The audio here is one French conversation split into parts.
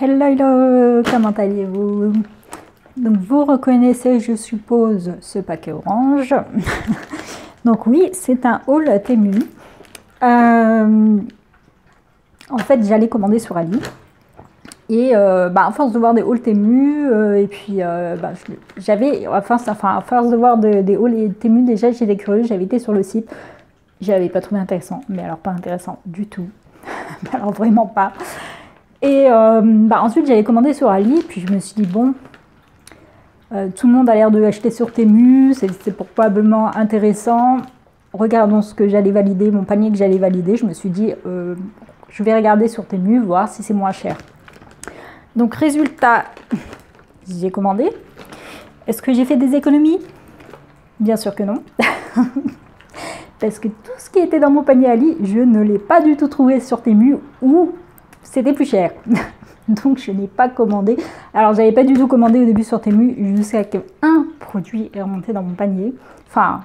Hello, hello, comment allez-vous? Donc vous reconnaissez, je suppose, ce paquet orange. Donc oui, c'est un haul Temu. En fait, j'allais commander sur Ali. Et à force de voir des hauls Temu, et puis j'avais, à force de voir des hauls Temu, déjà j'étais curieuse, j'avais été sur le site. J'avais pas trouvé intéressant, mais alors pas intéressant du tout. Alors vraiment pas. Et ensuite j'allais commander sur Ali, puis je me suis dit bon, tout le monde a l'air de acheter sur Temu, c'est probablement intéressant. Regardons ce que j'allais valider, mon panier que j'allais valider. Je me suis dit je vais regarder sur Temu, voir si c'est moins cher. Donc résultat, j'ai commandé. Est-ce que j'ai fait des économies? Bien sûr que non. Parce que tout ce qui était dans mon panier Ali, je ne l'ai pas du tout trouvé sur Temu ou c'était plus cher. Donc je n'ai pas commandé. Alors j'avais pas du tout commandé au début sur Temu jusqu'à qu'un produit est remonté dans mon panier. Enfin,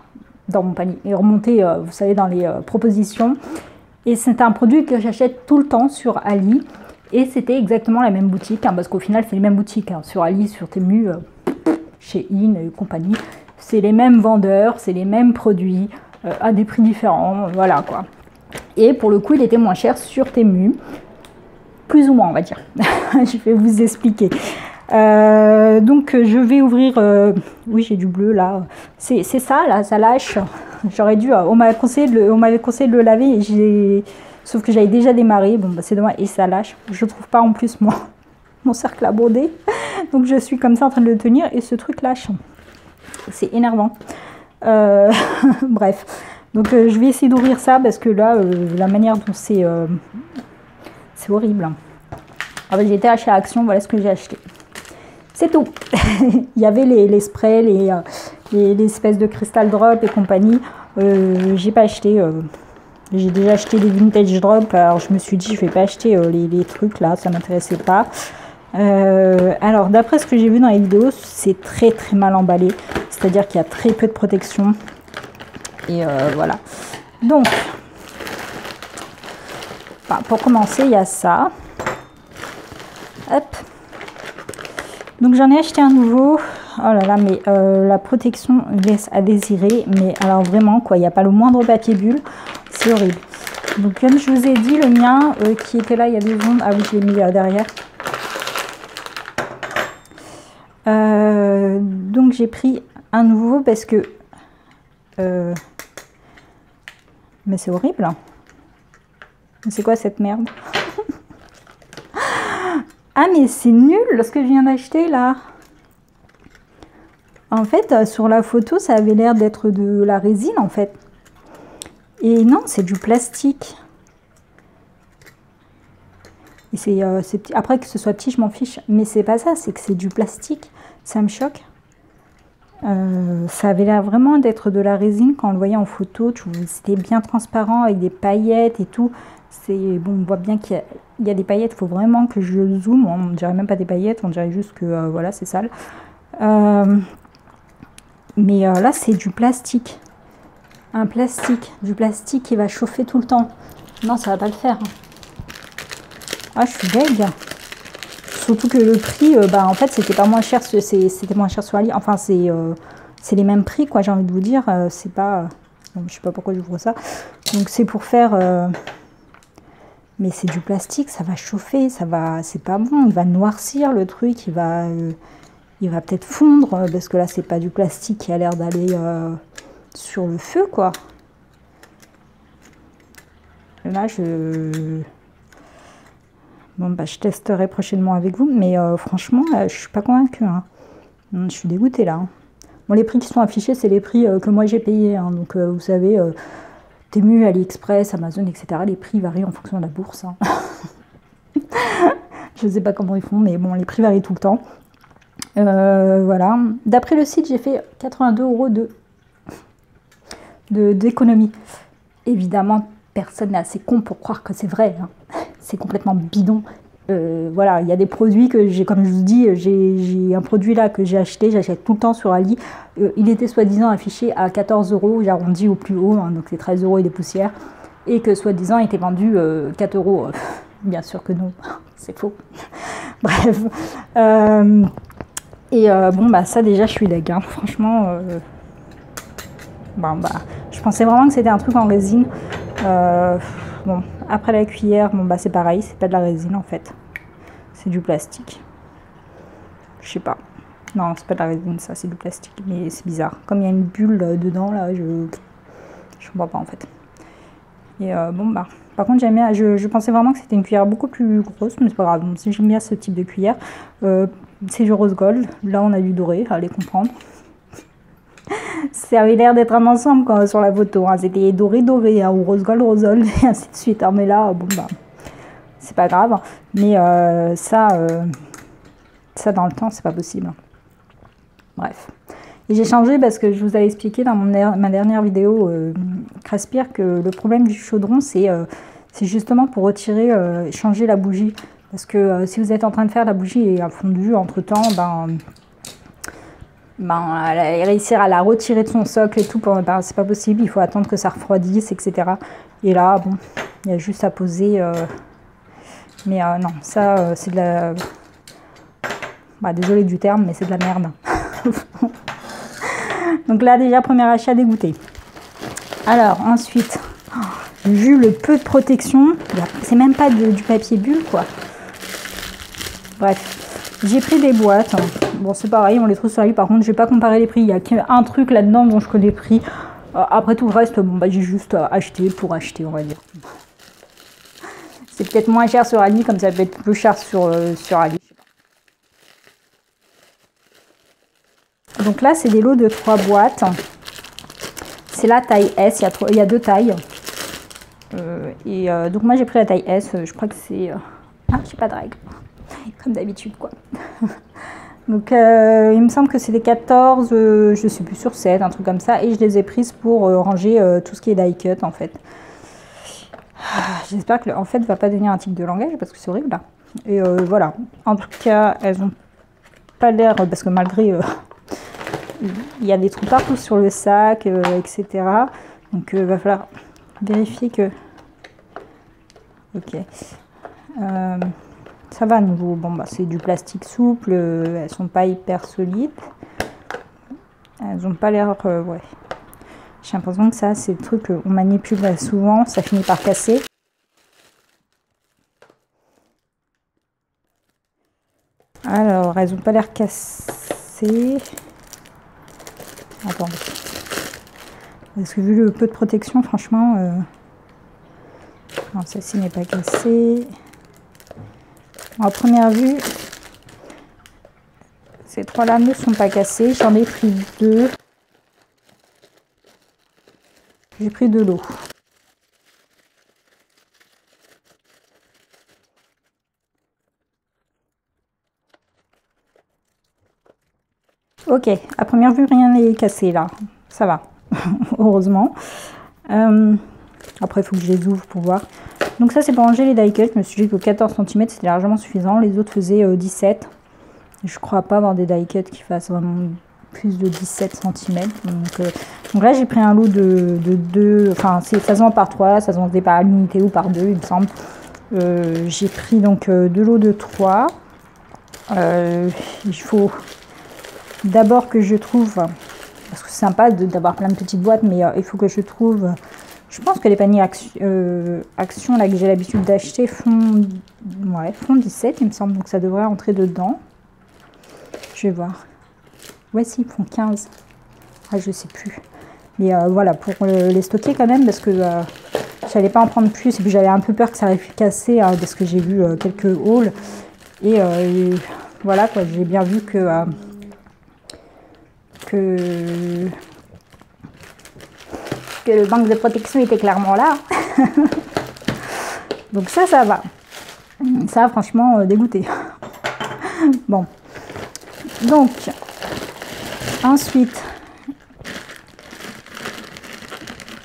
dans mon panier. Est remonté, vous savez, dans les propositions. Et c'est un produit que j'achète tout le temps sur Ali. Et c'était exactement la même boutique. Parce qu'au final, c'est les mêmes boutiques. Sur Ali, sur Temu, chez In et compagnie. C'est les mêmes vendeurs, c'est les mêmes produits. À des prix différents, voilà quoi. Et pour le coup, il était moins cher sur Temu. Plus ou moins, on va dire. Je vais vous expliquer. Donc, je vais ouvrir... oui, j'ai du bleu, là. C'est ça, là, ça lâche. J'aurais dû... on m'avait conseillé de le laver, et sauf que j'avais déjà démarré. Bon, c'est dommage, et ça lâche. Je trouve pas, en plus, mon cercle à broder. Donc, je suis comme ça en train de le tenir, et ce truc lâche. C'est énervant. Bref. Donc, je vais essayer d'ouvrir ça, parce que là, la manière dont c'est horrible. Ah ben, j'ai été acheter à Action, voilà ce que j'ai acheté. C'est tout. Il y avait les sprays, les espèces de Crystal Drop et compagnie. J'ai pas acheté. J'ai déjà acheté des Vintage Drop. Alors je me suis dit, je vais pas acheter les trucs là, ça m'intéressait pas. Alors d'après ce que j'ai vu dans les vidéos, c'est très très mal emballé. C'est-à-dire qu'il y a très peu de protection. Et voilà. Donc, pour commencer, il y a ça. Hop. Donc j'en ai acheté un nouveau. Oh là là, mais la protection laisse à désirer. Mais alors vraiment, quoi, il n'y a pas le moindre papier bulle. C'est horrible. Donc comme je vous ai dit, le mien qui était là il y a 2 secondes. Ah oui, je l'ai mis derrière. Donc j'ai pris un nouveau parce que... mais c'est horrible. C'est quoi cette merde? Ah mais c'est nul ce que je viens d'acheter là. En fait sur la photo ça avait l'air d'être de la résine en fait. Et non, c'est du plastique. Et c'est petit. Après que ce soit petit je m'en fiche. Mais c'est pas ça, c'est que c'est du plastique. Ça me choque. Ça avait l'air vraiment d'être de la résine quand on le voyait en photo. C'était bien transparent avec des paillettes et tout. Bon, on voit bien qu'il y a des paillettes. Il faut vraiment que je zoome. On ne dirait même pas des paillettes, on dirait juste que voilà, c'est sale. Mais là, c'est du plastique. Du plastique qui va chauffer tout le temps. Non, ça va pas le faire. Ah, je suis deg. Surtout que le prix, en fait, c'était pas moins cher. C'était moins cher sur Ali. Enfin, c'est les mêmes prix, quoi. J'ai envie de vous dire. C'est pas. Je sais pas pourquoi j'ouvre ça. Donc, c'est pour faire. Mais c'est du plastique, ça va chauffer, c'est pas bon, il va noircir le truc, il va peut-être fondre, parce que là c'est pas du plastique qui a l'air d'aller sur le feu quoi. Là bon je testerai prochainement avec vous, mais franchement je suis pas convaincue. Hein. Je suis dégoûtée là. Hein. Bon, les prix qui sont affichés c'est les prix que moi j'ai payés, hein. Donc vous savez... Temu, AliExpress, Amazon, etc. Les prix varient en fonction de la bourse. Hein. Je ne sais pas comment ils font, mais bon, les prix varient tout le temps. Voilà. D'après le site, j'ai fait 82 € d'économie. Évidemment, personne n'est assez con pour croire que c'est vrai. Hein. C'est complètement bidon. Voilà, il y a des produits que j'ai, comme je vous dis, j'ai un produit là que j'ai acheté, j'achète tout le temps sur Ali. Il était soi-disant affiché à 14 €, j'arrondis au plus haut, hein, donc c'est 13 € et des poussières. Et que soi-disant il était vendu 4 €. Bien sûr que non, c'est faux. Bref. Bon, bah ça déjà, je suis deg, hein. Franchement, bon, bah, je pensais vraiment que c'était un truc en résine. Bon, après la cuillère, bon, bah c'est pareil, c'est pas de la résine en fait. C'est du plastique. Je sais pas. Non, c'est pas de la résine, ça, c'est du plastique. Mais c'est bizarre. Comme il y a une bulle dedans, là, je comprends pas en fait. Et bon, bah. Par contre, j'aime bien. Je pensais vraiment que c'était une cuillère beaucoup plus grosse, mais c'est pas grave. Bon, si j'aime bien ce type de cuillère, c'est du rose gold. Là, on a du doré, allez comprendre. Ça avait l'air d'être un ensemble quand, sur la photo. Hein. C'était doré, doré, hein, ou rose gold, et ainsi de suite. Hein. Mais là, bon, bah. C'est pas grave. Mais ça, dans le temps, c'est pas possible. Bref. Et j'ai changé parce que je vous avais expliqué dans ma dernière vidéo Craspire que le problème du chaudron, c'est justement pour retirer, changer la bougie. Parce que si vous êtes en train de faire la bougie et a fondu entre-temps, réussir à la retirer de son socle et tout, c'est pas possible. Il faut attendre que ça refroidisse, etc. Et là, bon, il y a juste à poser. Mais non, ça, c'est de la... Bah, désolé du terme, mais c'est de la merde. Donc là, déjà, premier achat dégoûté. Alors, ensuite, vu le peu de protection, c'est même pas du papier bulle, quoi. Bref, j'ai pris des boîtes. Bon, c'est pareil, on les trouve sur la ligne. Par contre, je vais pas comparer les prix. Il y a qu'un truc là-dedans dont je connais les prix. Après tout le reste, bon, bah, j'ai juste acheté pour acheter, on va dire. C'est peut-être moins cher sur Ali, comme ça peut être plus cher sur Ali. Donc là, c'est des lots de 3 boîtes. C'est la taille S, il y a 2 tailles. Donc moi, j'ai pris la taille S. Je crois que c'est... Ah, j'ai pas de règle. Comme d'habitude, quoi. Donc, il me semble que c'est des 14, je suis plus sur 7, un truc comme ça. Et je les ai prises pour ranger tout ce qui est die cut, en fait. J'espère que, en fait, va pas devenir un tic de langage, parce que c'est horrible, là. Et voilà. En tout cas, elles ont pas l'air... Parce que malgré... il y a des trous partout sur le sac, etc. Donc, il va falloir vérifier que... Ok. Ça va à nouveau. Bon, bah, c'est du plastique souple. Elles sont pas hyper solides. Elles ont pas l'air... ouais. J'ai l'impression que ça, c'est le truc qu'on manipule souvent. Ça finit par casser. Alors, elles ont pas l'air cassées. Attendez. Parce que vu le peu de protection, franchement... Non, celle-ci n'est pas cassée. En première vue, ces 3 lames ne sont pas cassées. J'en ai pris 2. J'ai pris de l'eau. Ok, à première vue, rien n'est cassé là. Ça va, heureusement. Après, il faut que je les ouvre pour voir. Donc ça, c'est pour ranger les die cuts. Je me suis dit que 14 cm, c'était largement suffisant. Les autres faisaient 17. Je crois pas avoir des die cuts qui fassent vraiment plus de 17 cm. Donc là, j'ai pris un lot de 2. Enfin, ça se vend par 3. Ça se vendait par l'unité ou par 2, il me semble. J'ai pris donc 2 lots de 3. Il faut d'abord que je trouve... Parce que c'est sympa d'avoir plein de petites boîtes, mais il faut que je trouve... Je pense que les paniers Action là, que j'ai l'habitude d'acheter font 17, il me semble. Donc ça devrait entrer dedans. Je vais voir. Ouais, si, ils font 15. Ah, je sais plus. Mais voilà, pour les stocker quand même, parce que j'allais pas en prendre plus. Et puis j'avais un peu peur que ça arrive casser, hein, parce que j'ai vu quelques hauls. Et voilà, quoi, j'ai bien vu que le manque de protection était clairement là. Donc ça va. Ça, franchement, dégoûté. Bon. Donc, ensuite,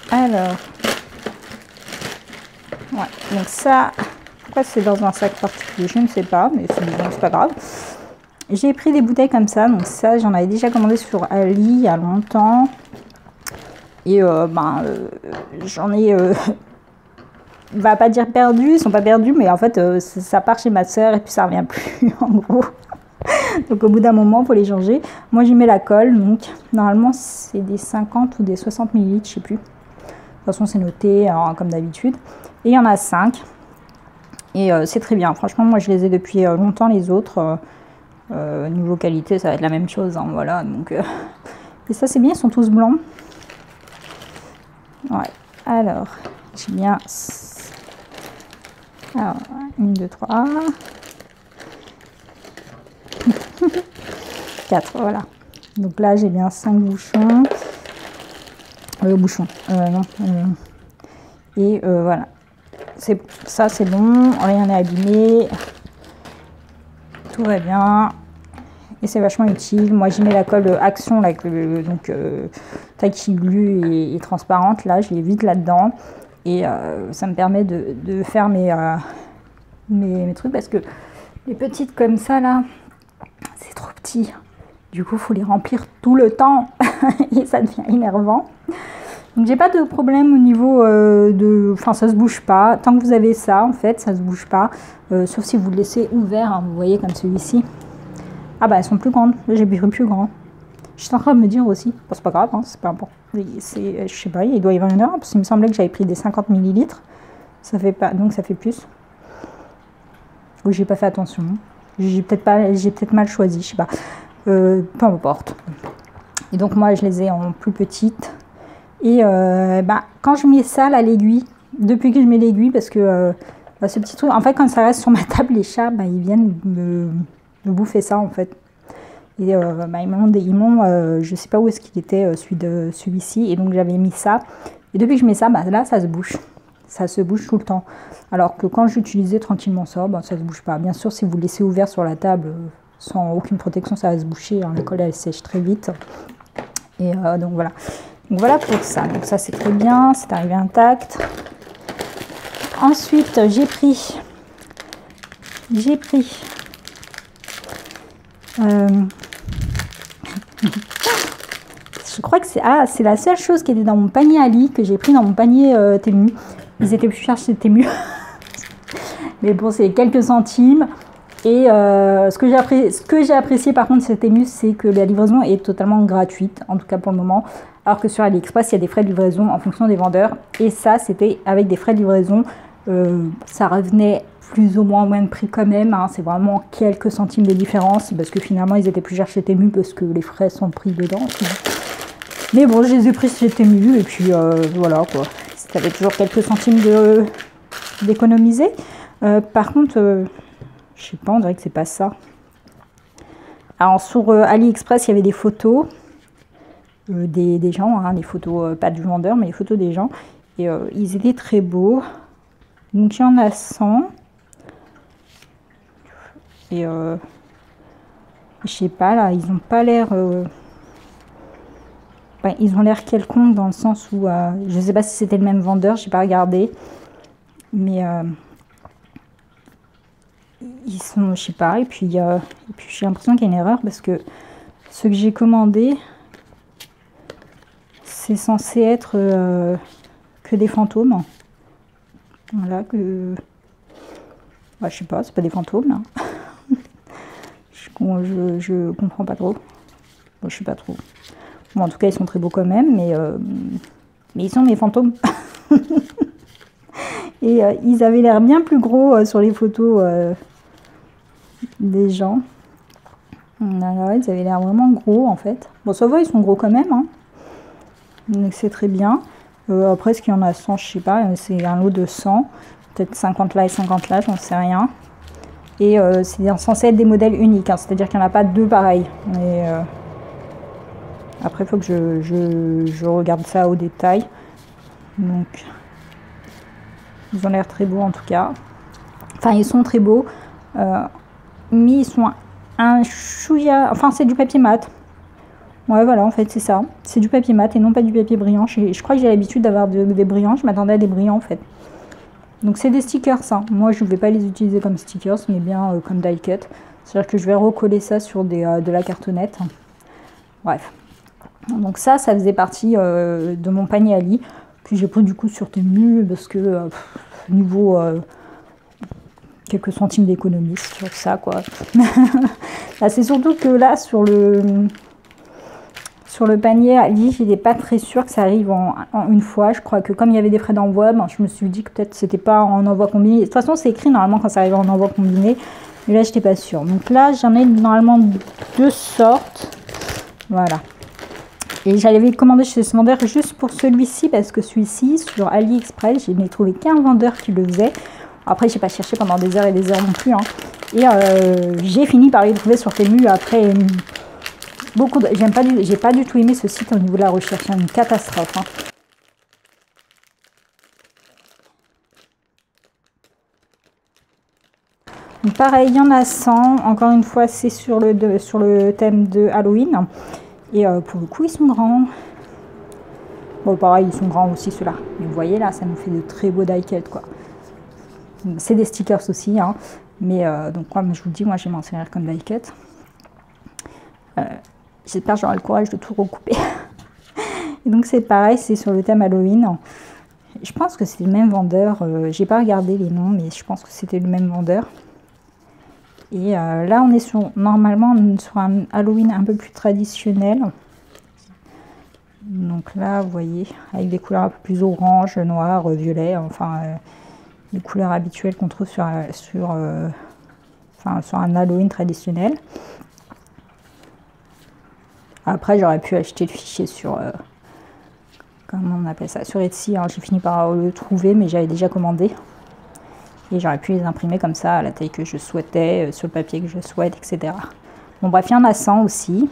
alors, ouais, donc ça, pourquoi c'est dans un sac particulier, je ne sais pas, mais c'est pas grave. J'ai pris des bouteilles comme ça, donc ça, j'en avais déjà commandé sur Ali il y a longtemps. Et j'en ai va pas dire perdus, ils sont pas perdus, mais en fait, ça part chez ma soeur et puis ça revient plus, en gros. Donc au bout d'un moment, il faut les changer. Moi, j'y mets la colle, donc normalement, c'est des 50 ou des 60 ml, je sais plus. De toute façon, c'est noté, comme d'habitude. Et il y en a 5. Et c'est très bien. Franchement, moi, je les ai depuis longtemps, les autres. Niveau qualité, ça va être la même chose, hein, voilà. Donc, et ça, c'est bien, ils sont tous blancs. Ouais. Alors, j'ai bien... Alors, 1, 2, 3... 4, voilà. Donc là, j'ai bien 5 bouchons. Non. Et voilà. Ça, c'est bon. Rien n'est abîmé. Tout va bien. Et c'est vachement utile. Moi, j'y mets la colle Action, là, donc taille glue et transparente. Là, je l'ai vite là-dedans. Et ça me permet de faire mes trucs. Parce que les petites comme ça, là, c'est trop petit. Du coup, il faut les remplir tout le temps. Et ça devient énervant. Donc, j'ai pas de problème au niveau Enfin, ça se bouge pas. Tant que vous avez ça, en fait, ça se bouge pas. Sauf si vous le laissez ouvert, hein, vous voyez, comme celui-ci. Ah bah, elles sont plus grandes. J'ai plus grand. Je suis en train de me dire aussi. Bon, c'est pas grave, hein, c'est pas important. Je sais pas, il doit y avoir une heure. Parce qu'il me semblait que j'avais pris des 50 ml. Ça fait pas... Donc, ça fait plus. Oui, j'ai pas fait attention. J'ai peut-être mal choisi, je sais pas. Peu importe. Et donc, moi, je les ai en plus petites. Et quand je mets ça à l'aiguille, depuis que je mets l'aiguille, parce que ce petit truc, en fait, quand ça reste sur ma table, les chats, ils viennent me bouffer ça, en fait. Et ils m'ont je sais pas où est-ce qu'il était, celui-ci, et donc j'avais mis ça. Et depuis que je mets ça, là, ça se bouge. Ça se bouge tout le temps. Alors que quand j'utilisais tranquillement ça, ça se bouge pas. Bien sûr, si vous le laissez ouvert sur la table, sans aucune protection, ça va se boucher. Hein. La colle, elle sèche très vite. Et donc voilà. Donc voilà pour ça. Donc ça, c'est très bien. C'est arrivé intact. Ensuite, j'ai pris je crois que c'est la seule chose qui était dans mon panier Ali que j'ai pris dans mon panier Temu. Ils étaient plus chers chez Temu. Mais bon, c'est quelques centimes. Et ce que j'ai apprécié par contre chez Temu, c'est que la livraison est totalement gratuite, en tout cas pour le moment. Alors que sur AliExpress, il y a des frais de livraison en fonction des vendeurs. Et ça, c'était avec des frais de livraison. Ça revenait plus ou moins au même prix quand même. Hein. C'est vraiment quelques centimes de différence. Parce que finalement, ils étaient plus chers chez Temu parce que les frais sont pris dedans. Mais bon, je les ai pris chez Temu. Et puis voilà quoi. Ça avait toujours quelques centimes d'économiser. Par contre, je sais pas, on dirait que c'est pas ça. Alors sur AliExpress, il y avait des photos. Des gens, hein, les photos, pas du vendeur, mais les photos des gens. Et ils étaient très beaux. Donc il y en a 100. Et je sais pas, là, ils ont pas l'air... ils ont l'air quelconques dans le sens où... je sais pas si c'était le même vendeur, j'ai pas regardé. Mais... ils sont... Je sais pas, et puis j'ai l'impression qu'il y a une erreur parce que ce que j'ai commandé... C'est censé être que des fantômes. Voilà, que... je sais pas, c'est pas des fantômes, là. je comprends pas trop. Bon, je sais pas trop. Bon, en tout cas, ils sont très beaux quand même, mais ils sont mes fantômes. Et ils avaient l'air bien plus gros sur les photos des gens. Voilà, ils avaient l'air vraiment gros, en fait. Bon, ça va, ils sont gros quand même, hein. Donc c'est très bien. Après, est-ce qu'il y en a 100, je sais pas, c'est un lot de 100, peut-être 50 là et 50 là, j'en sais rien. Et c'est censé être des modèles uniques, hein, c'est-à-dire qu'il n'y en a pas deux pareils. Mais après, il faut que je regarde ça au détail. Donc, ils ont l'air très beaux en tout cas. Enfin, ils sont très beaux, mais ils sont un chouïa... Enfin, c'est du papier mat. Ouais, voilà, en fait, c'est ça. C'est du papier mat et non pas du papier brillant. Je crois que j'ai l'habitude d'avoir des brillants. Je m'attendais à des brillants, en fait. Donc, c'est des stickers, ça. Moi, je ne vais pas les utiliser comme stickers, mais bien comme die cut. C'est-à-dire que je vais recoller ça sur de la cartonnette. Bref. Donc, ça faisait partie de mon panier Ali. Puis, j'ai pris du coup sur Temu parce que niveau quelques centimes d'économie sur ça, quoi. Là, c'est surtout que là, sur le panier Ali, j'étais pas très sûre que ça arrive en une fois. Je crois que comme il y avait des frais d'envoi, ben, je me suis dit que peut-être c'était pas en envoi combiné. De toute façon, c'est écrit normalement quand ça arrive en envoi combiné. Mais là, j'étais pas sûre. Donc là, j'en ai normalement 2 sortes. Voilà. Et j'avais commandé chez ce vendeur juste pour celui-ci, parce que celui-ci, sur AliExpress, je n'ai trouvé qu'un vendeur qui le faisait. Après, j'ai pas cherché pendant des heures et des heures non plus. Hein. Et j'ai fini par les trouver sur Temu après j'ai pas du tout aimé ce site au niveau de la recherche, c'est une catastrophe. Hein. Donc, pareil, il y en a 100. Encore une fois, c'est sur le thème de Halloween. Et pour le coup, ils sont grands. Bon, pareil, ils sont grands aussi ceux-là. Mais vous voyez là, ça nous fait de très beaux die-cuts, quoi. C'est des stickers aussi, hein. Mais donc, comme je vous dis, moi, je vais m'en servir comme die-cut. J'espère que j'aurai le courage de tout recouper. Et donc, c'est pareil, c'est sur le thème Halloween. Je pense que c'est le même vendeur. J'ai pas regardé les noms, mais je pense que c'était le même vendeur. Et là, on est normalement sur un Halloween un peu plus traditionnel. Donc là, vous voyez, avec des couleurs un peu plus orange, noir, violet, enfin, les couleurs habituelles qu'on trouve sur un Halloween traditionnel. Après, j'aurais pu acheter le fichier sur, comment on appelle ça, sur Etsy. Hein. J'ai fini par le trouver, mais j'avais déjà commandé. Et j'aurais pu les imprimer comme ça, à la taille que je souhaitais, sur le papier que je souhaite, etc. Bon, bref, il y en a 100 aussi.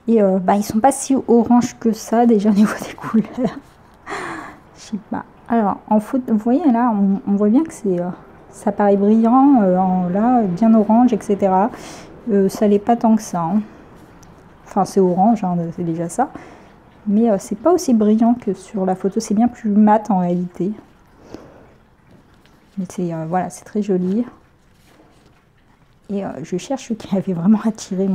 Et ils sont pas si orange que ça, déjà au niveau des couleurs. Je sais pas. Alors, en photo, vous voyez là, on voit bien que ça paraît brillant, là, bien orange, etc. Ça l'est pas tant que ça. Hein. Enfin, c'est orange, hein, c'est déjà ça. Mais c'est pas aussi brillant que sur la photo. C'est bien plus mat en réalité. Mais voilà, c'est très joli. Et je cherche ce qui avait vraiment attiré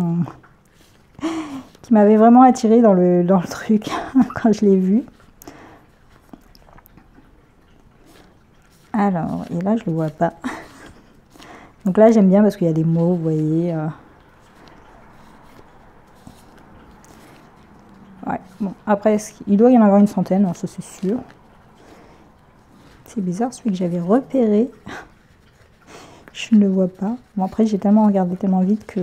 qui m'avait vraiment attiré dans le truc quand je l'ai vu. Alors, et là, je le vois pas. Donc là, j'aime bien parce qu'il y a des mots, vous voyez. Ouais, bon, après, il doit y en avoir une centaine, hein, ça c'est sûr. C'est bizarre, celui que j'avais repéré, je ne le vois pas. Bon, après, j'ai tellement regardé tellement vite que...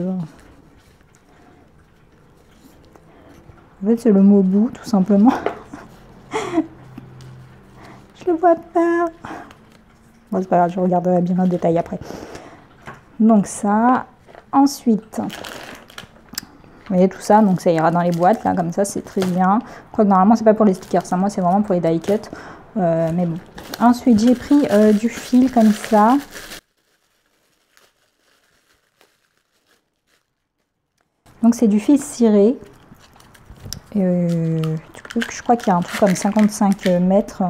En fait, c'est le mot bout, tout simplement. Je le vois pas. Bon, c'est pas grave, je regarderai bien en détail après. Donc ça, ensuite, vous voyez tout ça, donc ça ira dans les boîtes, là, comme ça, c'est très bien. Quoique normalement, c'est pas pour les stickers, ça, moi, c'est vraiment pour les die cuts. Mais bon. Ensuite, j'ai pris du fil comme ça. Donc, c'est du fil ciré. Je crois qu'il y a un truc comme 55 mètres.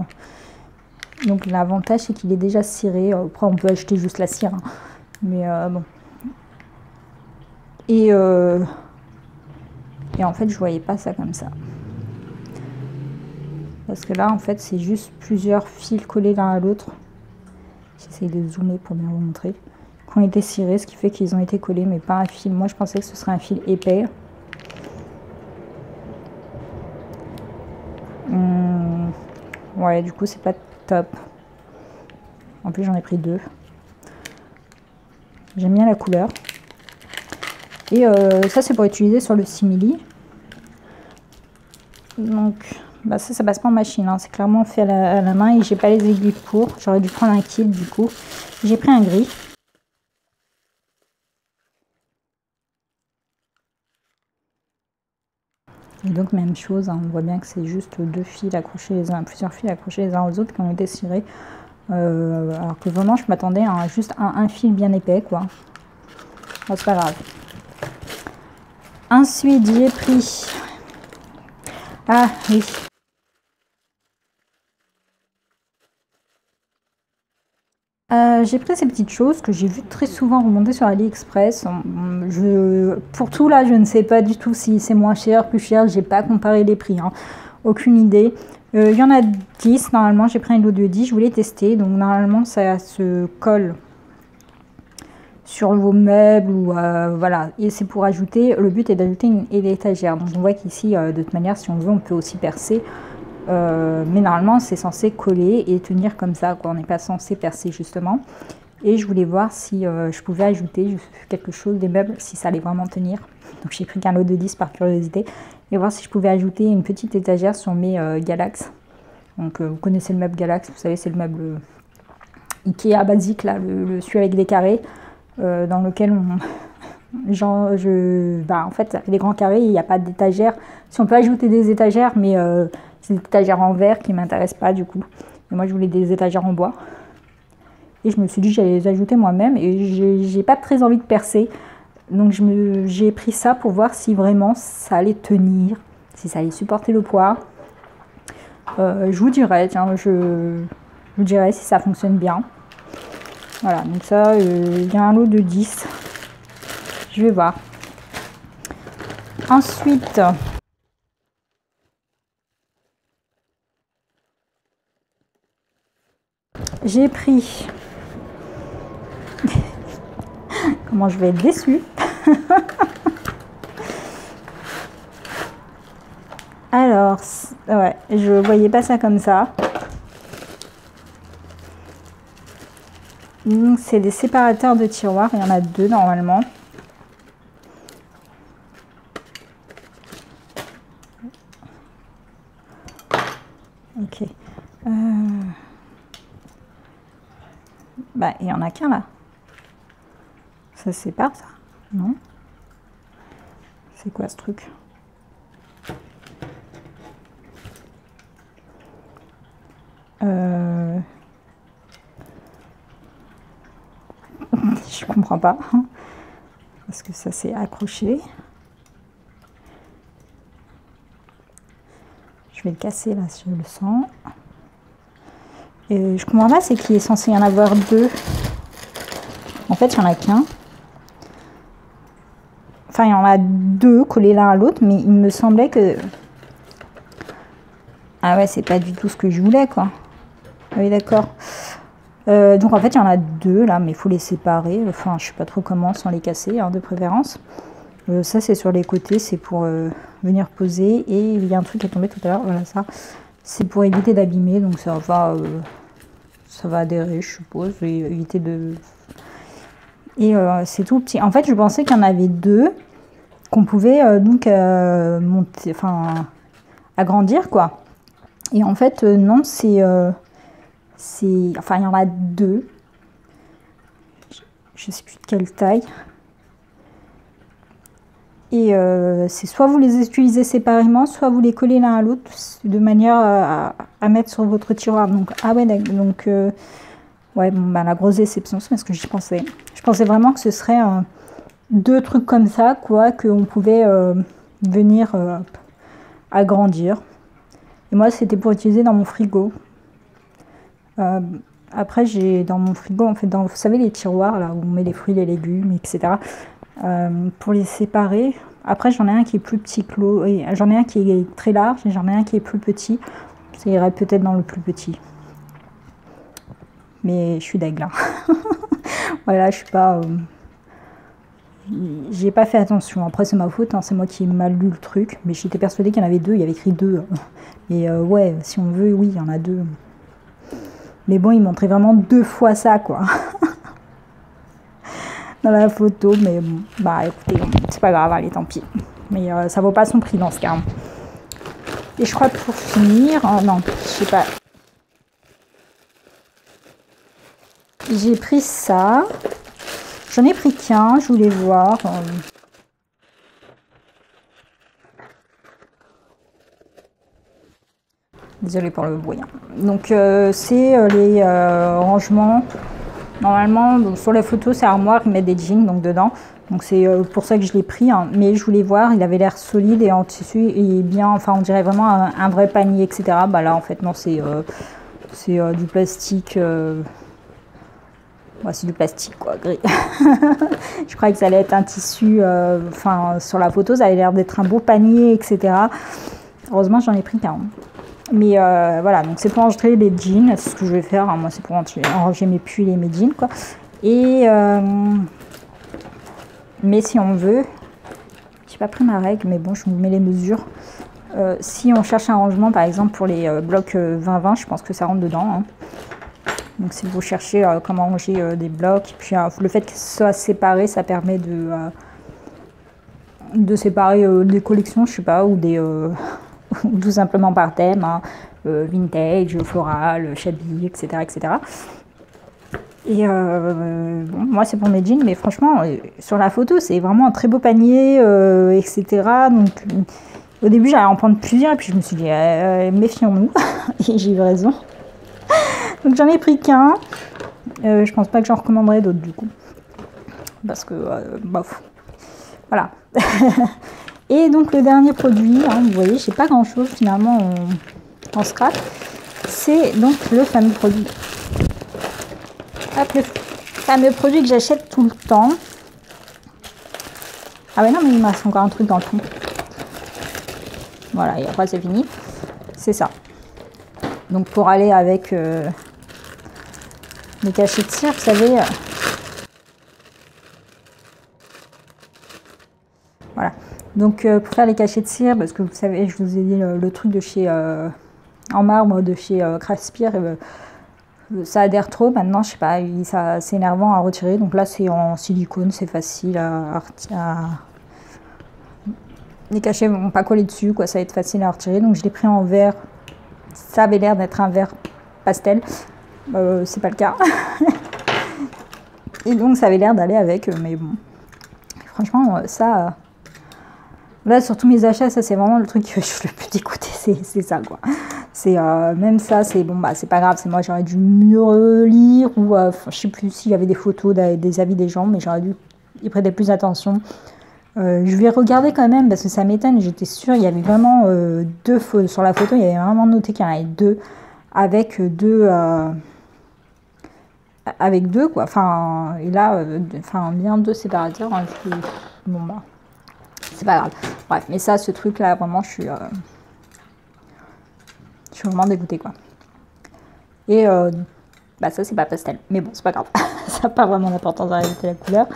Donc, l'avantage, c'est qu'il est déjà ciré. Après, on peut acheter juste la cire. Hein. Mais bon. Et en fait, je voyais pas ça comme ça. Parce que là, en fait, c'est juste plusieurs fils collés l'un à l'autre. J'essaye de zoomer pour bien vous montrer. Qui ont été cirés, ce qui fait qu'ils ont été collés, mais pas un fil. Moi, je pensais que ce serait un fil épais. Ouais, du coup, c'est pas top. En plus, j'en ai pris 2. J'aime bien la couleur. Et ça, c'est pour utiliser sur le simili. Donc... Bah ça passe pas en machine, hein. C'est clairement fait à la main et j'ai pas les aiguilles pour. J'aurais dû prendre un kit du coup. J'ai pris un gris. Et donc même chose, hein. On voit bien que c'est juste 2 fils accrochés les uns, plusieurs fils accrochés les uns aux autres qui ont été cirés. Alors que vraiment je m'attendais à juste un fil bien épais, quoi. Bon, c'est pas grave. Ensuite j'ai pris... Ah oui. J'ai pris ces petites choses que j'ai vues très souvent remonter sur AliExpress. Pour tout là, je ne sais pas du tout si c'est moins cher, plus cher. J'ai pas comparé les prix, hein. Aucune idée. Il y en a 10 normalement, j'ai pris un lot de 10, je voulais tester. Donc normalement ça se colle sur vos meubles ou voilà. Et c'est pour ajouter, le but est d'ajouter une étagère. Donc on voit qu'ici de toute manière si on veut on peut aussi percer. Mais normalement c'est censé coller et tenir comme ça, quoi. On n'est pas censé percer justement. Et je voulais voir si je pouvais ajouter quelque chose des meubles, si ça allait vraiment tenir. Donc j'ai pris qu'un lot de 10 par curiosité. Et voir si je pouvais ajouter une petite étagère sur mes Galax. Donc vous connaissez le meuble Galax, vous savez c'est le meuble Ikea basique, là, celui avec des carrés. Dans lequel on... en fait les grands carrés, il n'y a pas d'étagère. Si on peut ajouter des étagères, mais c'est des étagères en verre qui ne m'intéressent pas du coup. Et moi je voulais des étagères en bois. Et je me suis dit que j'allais les ajouter moi-même et j'ai pas très envie de percer. Donc j'ai pris ça pour voir si vraiment ça allait tenir, si ça allait supporter le poids. Je vous dirai, tiens, je vous dirai si ça fonctionne bien. Voilà, donc ça, il y a un lot de 10. Je vais voir. Ensuite, j'ai pris... Comment je vais être déçue. Alors, ouais, je voyais pas ça comme ça. C'est des séparateurs de tiroirs, il y en a 2 normalement. Ok. Bah, il y en a qu'un là. Ça se sépare ça? Non? C'est quoi ce truc? Je comprends pas. Parce que ça s'est accroché. Je vais le casser là si je le sens. Et je comprends pas, c'est qu'il est censé y en avoir 2. En fait, il n'y en a qu'un. Enfin, il y en a 2 collés l'un à l'autre, mais il me semblait que... Ah ouais, c'est pas du tout ce que je voulais, quoi. Oui, d'accord. Donc en fait, il y en a 2 là, mais il faut les séparer. Enfin, je sais pas trop comment, sans les casser, hein, de préférence. Ça, c'est sur les côtés, c'est pour venir poser. Et il y a un truc qui est tombé tout à l'heure, voilà ça. C'est pour éviter d'abîmer, donc ça va adhérer, je suppose, et éviter de... Et c'est tout petit. En fait, je pensais qu'il y en avait 2 qu'on pouvait donc monter, enfin agrandir, quoi. Et en fait, non, enfin, il y en a 2. Je sais plus de quelle taille. Et c'est soit vous les utilisez séparément, soit vous les collez l'un à l'autre de manière à mettre sur votre tiroir. Donc, ah ouais, donc, ouais, bon, bah, la grosse déception, c'est ce que j'y pensais. Je pensais vraiment que ce serait 2 trucs comme ça, quoi, qu'on pouvait venir agrandir. Et moi, c'était pour utiliser dans mon frigo. Après, j'ai dans mon frigo, en fait, vous savez, les tiroirs, là, où on met les fruits, les légumes, etc. Pour les séparer. Après, j'en ai un qui est plus petit que l'autre. J'en ai un qui est très large et j'en ai un qui est plus petit. Ça irait peut-être dans le plus petit. Mais je suis deg là. Voilà, je suis pas... j'ai pas fait attention. Après, c'est ma faute, hein, c'est moi qui ai mal lu le truc. Mais j'étais persuadée qu'il y en avait 2, il y avait écrit 2. Et ouais, si on veut, oui, il y en a 2. Mais bon, il montrait vraiment 2 fois ça, quoi. Dans la photo, mais bon, bah écoutez, c'est pas grave, allez, tant pis. Mais ça vaut pas son prix dans ce cas. Et je crois que pour finir, non, je sais pas. J'ai pris ça. J'en ai pris qu'un, je voulais voir. Désolée pour le bruit. Donc c'est les rangements. Normalement, donc, sur la photo, c'est armoire, ils mettent des jeans donc dedans. Donc c'est pour ça que je l'ai pris. Hein. Mais je voulais voir, il avait l'air solide et en tissu et bien, enfin on dirait vraiment un vrai panier, etc. Bah là en fait non, c'est du plastique. Ouais, c'est du plastique quoi, gris. Je croyais que ça allait être un tissu. Enfin sur la photo, ça avait l'air d'être un beau panier, etc. Heureusement, j'en ai pris qu'un. Mais voilà, donc c'est pour ranger les jeans, c'est ce que je vais faire, hein. Moi c'est pour ranger mes pulls et mes jeans, quoi. Et mais si on veut, j'ai pas pris ma règle, mais bon, je vous mets les mesures. Si on cherche un rangement, par exemple pour les blocs 20-20, je pense que ça rentre dedans, hein. Donc si vous cherchez comment ranger des blocs, puis le fait que ce soit séparé, ça permet de séparer des collections, je sais pas, ou des ou tout simplement par thème, hein, vintage, floral, shabby, etc., etc. Et bon, moi c'est pour mes jeans, mais franchement sur la photo c'est vraiment un très beau panier, etc. Donc au début j'allais en prendre plusieurs et puis je me suis dit méfions-nous et j'ai eu raison. Donc j'en ai pris qu'un. Je pense pas que j'en recommanderais d'autres du coup, parce que bof, voilà. Et donc le dernier produit, hein, vous voyez, j'ai pas grand chose finalement en scrap, c'est donc le fameux produit. Hop, le fameux produit que j'achète tout le temps. Ah ouais non, mais il me reste encore un truc dans le fond. Voilà, et après c'est fini. C'est ça. Donc pour aller avec les cachets de cire, vous savez. Voilà. Donc pour faire les cachets de cire, parce que vous savez, je vous ai dit le truc de chez en marbre de chez Craftspire, ça adhère trop maintenant, je sais pas, c'est énervant à retirer. Donc là c'est en silicone, c'est facile les cachets vont pas coller dessus, quoi, ça va être facile à retirer. Donc je l'ai pris en verre, ça avait l'air d'être un verre pastel, c'est pas le cas. Et donc ça avait l'air d'aller avec, mais bon, franchement ça... Là, sur tous mes achats, ça c'est vraiment le truc que je suis le plus dégoûtée, c'est ça, quoi. C'est même ça, c'est bon, bah c'est pas grave, c'est moi j'aurais dû mieux relire ou je sais plus s'il y avait des photos, des avis des gens, mais j'aurais dû y prêter plus attention. Je vais regarder quand même parce que ça m'étonne, j'étais sûre, il y avait vraiment deux photos sur la photo, il y avait vraiment noté qu'il y en avait deux avec deux quoi. Enfin, et là, bien deux séparateurs. Hein, bon bah. C'est pas grave. Bref, mais ça, ce truc-là, vraiment, je suis vraiment dégoûtée, quoi. Et bah ça, c'est pas pastel. Mais bon, c'est pas grave. Ça n'a pas vraiment d'importance à rajouter la couleur.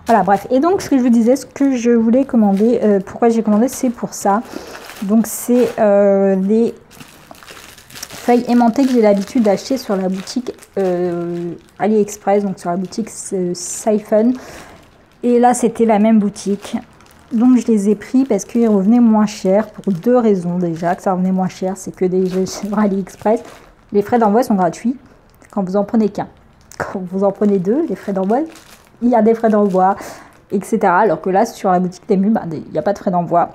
Voilà, bref. Et donc, ce que je vous disais, ce que je voulais commander, pourquoi j'ai commandé, c'est pour ça. Donc, c'est les feuilles aimantées que j'ai l'habitude d'acheter sur la boutique AliExpress, donc sur la boutique Siphon. Et là, c'était la même boutique. Donc je les ai pris parce qu'ils revenaient moins cher pour deux raisons déjà que ça revenait moins cher. C'est que déjà sur AliExpress, les frais d'envoi sont gratuits quand vous en prenez qu'un. Quand vous en prenez deux, les frais d'envoi, il y a des frais d'envoi, etc. Alors que là, sur la boutique Temu, bah, il n'y a pas de frais d'envoi.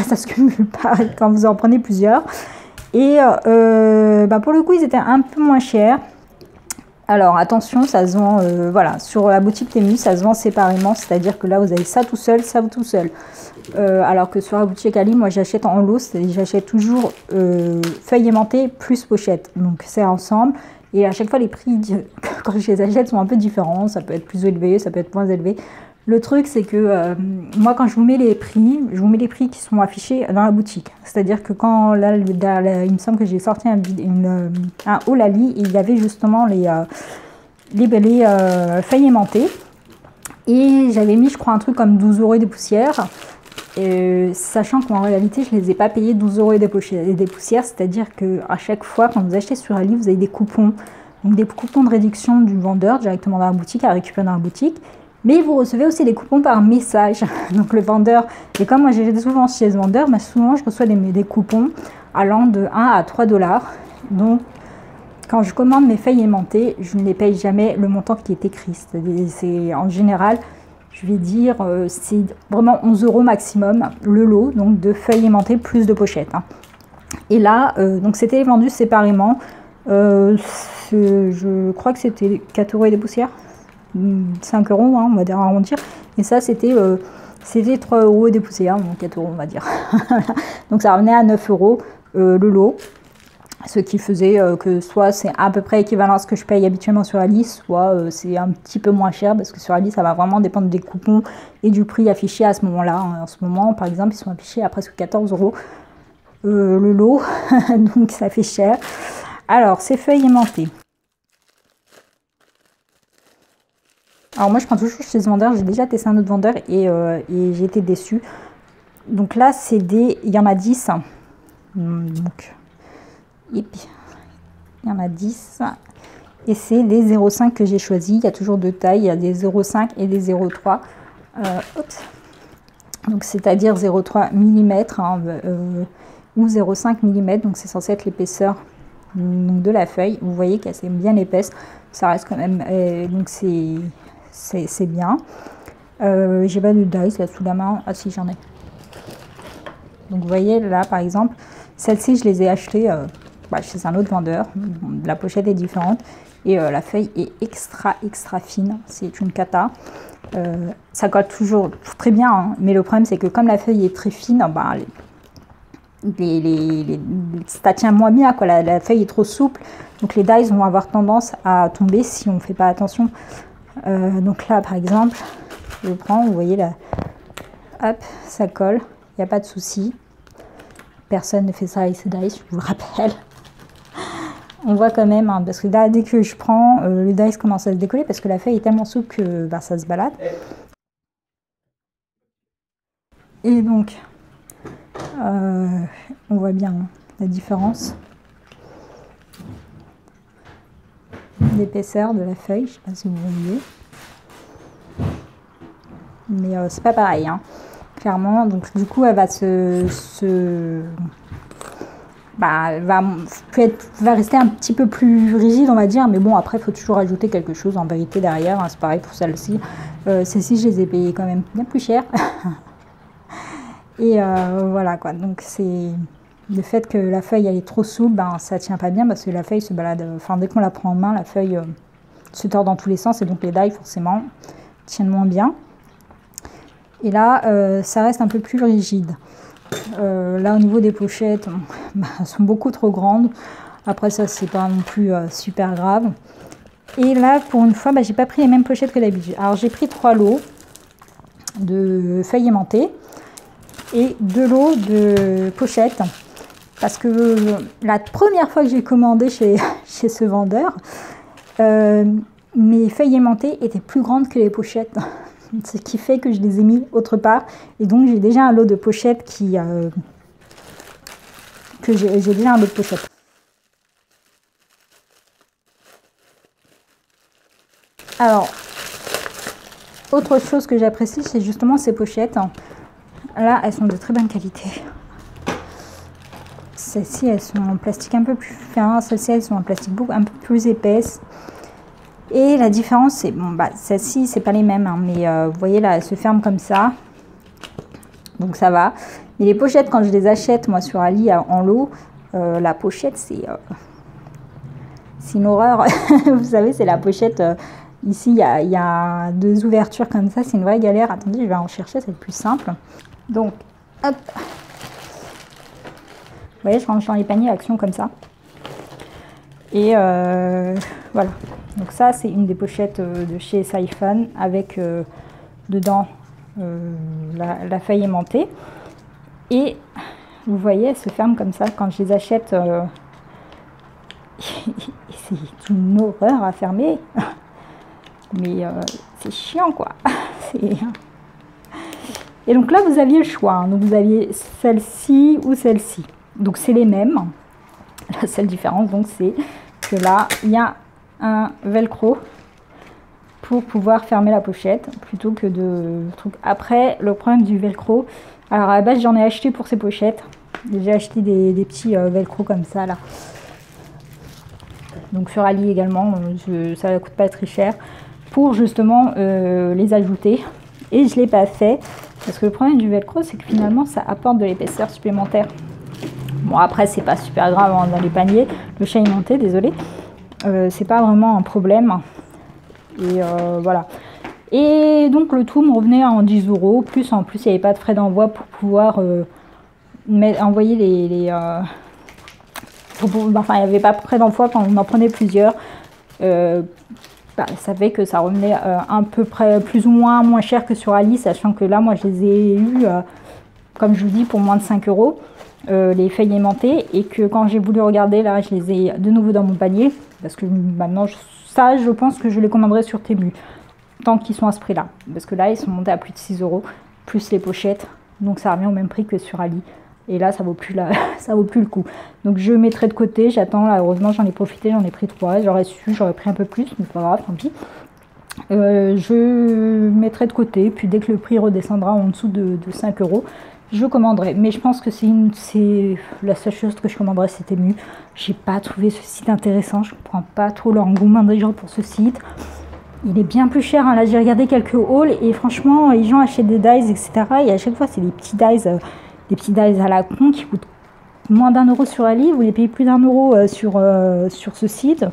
Ça se cumule pas quand vous en prenez plusieurs. Et bah, pour le coup, ils étaient un peu moins chers. Alors attention, ça se vend, voilà, sur la boutique Temu, ça se vend séparément, c'est-à-dire que là vous avez ça tout seul, ça tout seul. Alors que sur la boutique Ali, moi j'achète en lot, j'achète toujours feuilles aimantées plus pochette, donc c'est ensemble. Et à chaque fois les prix, quand je les achète, sont un peu différents, ça peut être plus élevé, ça peut être moins élevé. Le truc c'est que moi quand je vous mets les prix, qui sont affichés dans la boutique. C'est-à-dire que quand là, il me semble que j'ai sorti un haul Ali, il y avait justement les feuilles aimantées. Et j'avais mis je crois un truc comme 12 € et des poussières. Sachant qu'en réalité je ne les ai pas payés 12 € et des poussières. C'est-à-dire qu'à chaque fois quand vous achetez sur Ali, vous avez des coupons. Donc des coupons de réduction du vendeur directement dans la boutique, à récupérer dans la boutique. Mais vous recevez aussi des coupons par message. Donc le vendeur, et comme moi j'ai souvent chez ce vendeur, bah souvent je reçois des coupons allant de 1 à 3 $. Donc quand je commande mes feuilles aimantées, je ne les paye jamais le montant qui est écrit. C'est en général, je vais dire, c'est vraiment 11 € maximum le lot, donc de feuilles aimantées plus de pochettes. Hein. Et là, donc c'était vendu séparément. Je crois que c'était 4 € et des poussières. 5 €, hein, on va dire arrondir. Et ça, c'était 3 € et des poussières, donc 4 € on va dire. Donc ça revenait à 9 € le lot. Ce qui faisait que soit c'est à peu près équivalent à ce que je paye habituellement sur Ali, soit c'est un petit peu moins cher, parce que sur Ali, ça va vraiment dépendre des coupons et du prix affiché à ce moment-là. En ce moment, par exemple, ils sont affichés à presque 14 €. le lot, donc ça fait cher. Alors, c'est feuilles aimantées. Alors moi je prends toujours chez ce vendeur, j'ai déjà testé un autre vendeur et j'ai été déçue. Donc là c'est des, il y en a 10. Donc, et puis, il y en a 10. Et c'est les 0,5 que j'ai choisi. Il y a toujours deux tailles, il y a des 0,5 et des 0,3. Donc c'est-à-dire 0,3 mm hein, ou 0,5 mm. Donc c'est censé être l'épaisseur de la feuille. Vous voyez qu'elle est bien épaisse. Ça reste quand même, donc c'est bien. J'ai pas de dice là sous la main. Ah si, j'en ai. Donc vous voyez là par exemple, celle-ci je les ai achetées chez un autre vendeur. La pochette est différente et la feuille est extra fine. C'est une cata. Ça colle toujours très bien, hein, mais le problème c'est que comme la feuille est très fine, ça tient moins bien, quoi. La feuille est trop souple, donc les dies vont avoir tendance à tomber si on ne fait pas attention. Donc là par exemple, je prends, vous voyez là, hop, ça colle, il n'y a pas de souci. Personne ne fait ça avec ses dice, je vous le rappelle. On voit quand même, hein, parce que là, dès que je prends, le dice commence à se décoller parce que la feuille est tellement souple que ça se balade. Et donc, on voit bien hein, la différence d'épaisseur de la feuille. Je ne sais pas si vous voyez. Mais c'est pas pareil, hein, clairement. Donc du coup, elle va va rester un petit peu plus rigide, on va dire, mais bon, après il faut toujours ajouter quelque chose en vérité derrière, hein, c'est pareil pour celle-ci. Celles-ci je les ai payées quand même bien plus cher. Et voilà quoi, donc c'est le fait que la feuille elle est trop souple, ça tient pas bien parce que la feuille se balade, enfin dès qu'on la prend en main, la feuille se tord dans tous les sens et donc les dies forcément tiennent moins bien. Et là ça reste un peu plus rigide. Là au niveau des pochettes, elles sont beaucoup trop grandes. Après ça c'est pas non plus super grave. Et là pour une fois j'ai pas pris les mêmes pochettes que d'habitude. Alors j'ai pris 3 lots de feuilles aimantées et 2 lots de pochettes parce que la première fois que j'ai commandé chez ce vendeur, mes feuilles aimantées étaient plus grandes que les pochettes. Ce qui fait que je les ai mis autre part. Et donc, j'ai déjà un lot de pochettes j'ai déjà un lot de pochettes. Alors, autre chose que j'apprécie, c'est justement ces pochettes. Là, elles sont de très bonne qualité. Celles-ci, elles sont en plastique un peu plus fin. Celles-ci, elles sont en plastique un peu plus épaisse. Et la différence, c'est, bon, celle-ci, c'est pas les mêmes, hein, mais vous voyez là, elles se ferment comme ça. Donc ça va. Mais les pochettes, quand je les achète, moi, sur Ali, en lot, la pochette, c'est une horreur. Vous savez, c'est la pochette, ici, il y a 2 ouvertures comme ça, c'est une vraie galère. Attendez, je vais en chercher, c'est le plus simple. Donc, hop. Vous voyez, je range dans les paniers Action comme ça. Et voilà. Donc ça, c'est une des pochettes de chez Siphon avec dedans la feuille aimantée. Et vous voyez, elles se ferment comme ça. Quand je les achète, c'est une horreur à fermer. Mais c'est chiant, quoi. Et donc là, vous aviez le choix. Hein. Donc vous aviez celle-ci ou celle-ci. Donc c'est les mêmes. La seule différence, donc, c'est que là, il y a un velcro pour pouvoir fermer la pochette plutôt que de trucs. Après, le problème du velcro, alors à la base j'en ai acheté pour ces pochettes, j'ai acheté des petits velcro comme ça là, donc sur Ali également, ça ne coûte pas très cher pour justement les ajouter, et je l'ai pas fait parce que le problème du velcro, c'est que finalement ça apporte de l'épaisseur supplémentaire. Bon, après c'est pas super grave hein, dans les paniers, le chat aimanté, désolé. C'est pas vraiment un problème. Et voilà. Et donc le tout me revenait en 10 €. Plus en plus, il n'y avait pas de frais d'envoi pour pouvoir envoyer enfin, il n'y avait pas de frais d'envoi quand on en prenait plusieurs. Ça fait que ça revenait à peu près plus ou moins cher que sur Ali, sachant que là, moi, je les ai eus comme je vous dis, pour moins de 5 €, les feuilles aimantées, et que quand j'ai voulu regarder, là, je les ai de nouveau dans mon panier, parce que maintenant, ça, je pense que je les commanderai sur Temu, tant qu'ils sont à ce prix-là, parce que là, ils sont montés à plus de 6 €, plus les pochettes, donc ça revient au même prix que sur Ali. Et là, ça vaut plus ça vaut plus le coup. Donc je mettrai de côté, j'attends, là, heureusement j'en ai profité, j'en ai pris 3, j'aurais su, j'aurais pris un peu plus, mais pas grave, tant pis. Je mettrai de côté, puis dès que le prix redescendra en dessous de 5 €, je commanderai. Mais je pense que c'est la seule chose que je commanderai, c'est Temu. J'ai pas trouvé ce site intéressant, je comprends pas trop l'engouement des gens pour ce site. Il est bien plus cher, hein. Là j'ai regardé quelques hauls et franchement les gens achètent des dies, etc. Et à chaque fois c'est des petits dies à la con qui coûtent moins d'1 € sur Ali. Vous les payez plus d'1 € sur ce site.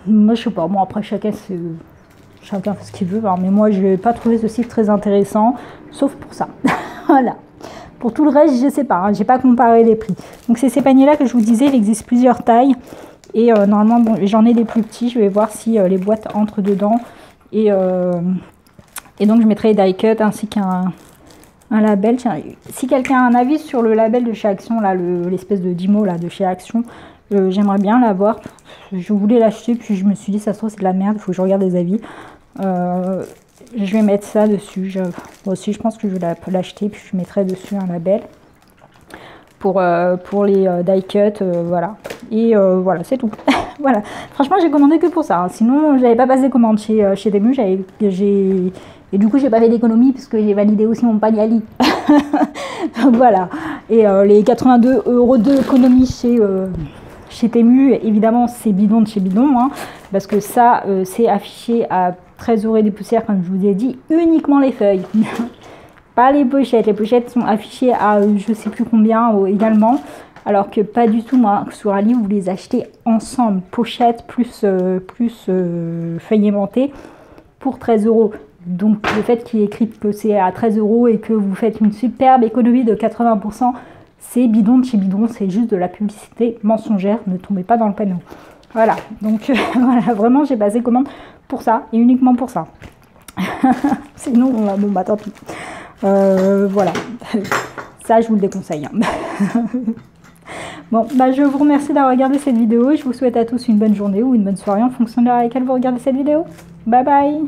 Moi je sais pas, bon après chacun fait ce qu'il veut, hein. Mais moi je n'ai pas trouvé ce site très intéressant, sauf pour ça. Voilà. Pour tout le reste, je sais pas, hein, j'ai pas comparé les prix. Donc c'est ces paniers là que je vous disais, il existe plusieurs tailles. Et normalement, bon, j'en ai des plus petits, je vais voir si les boîtes entrent dedans. Et donc je mettrai les die cut ainsi qu'un label. Tiens, si quelqu'un a un avis sur le label de chez Action, là, l'espèce de Dimo là, de chez Action, j'aimerais bien l'avoir. Je voulais l'acheter, puis je me suis dit, ça se trouve c'est de la merde, il faut que je regarde les avis. Je vais mettre ça dessus. Moi aussi, je pense que je vais l'acheter, puis je mettrai dessus un label pour les die cut, voilà. Et voilà, c'est tout. Voilà, franchement j'ai commandé que pour ça, hein. Sinon j'avais pas passé commande chez Temu, et du coup j'ai pas fait d'économie parce que j'ai validé aussi mon panier Ali. Donc voilà, et les 82 € d'économie chez Temu, évidemment c'est bidon de chez bidon, hein, parce que ça c'est affiché à 13 € et des poussières, comme je vous ai dit, uniquement les feuilles. Pas les pochettes. Les pochettes sont affichées à je sais plus combien également. Alors que pas du tout, moi, sur Ali, vous les achetez ensemble. Pochette plus feuilles aimantées pour 13 €. Donc le fait qu'il est écrit que c'est à 13 € et que vous faites une superbe économie de 80%, c'est bidon de chez bidon. C'est juste de la publicité mensongère. Ne tombez pas dans le panneau. Voilà. Donc voilà, vraiment, j'ai passé commande pour ça et uniquement pour ça. Sinon, bon bah tant pis. Voilà, ça je vous le déconseille, hein. Bon, bah je vous remercie d'avoir regardé cette vidéo et je vous souhaite à tous une bonne journée ou une bonne soirée en fonction de l'heure à laquelle vous regardez cette vidéo. Bye bye.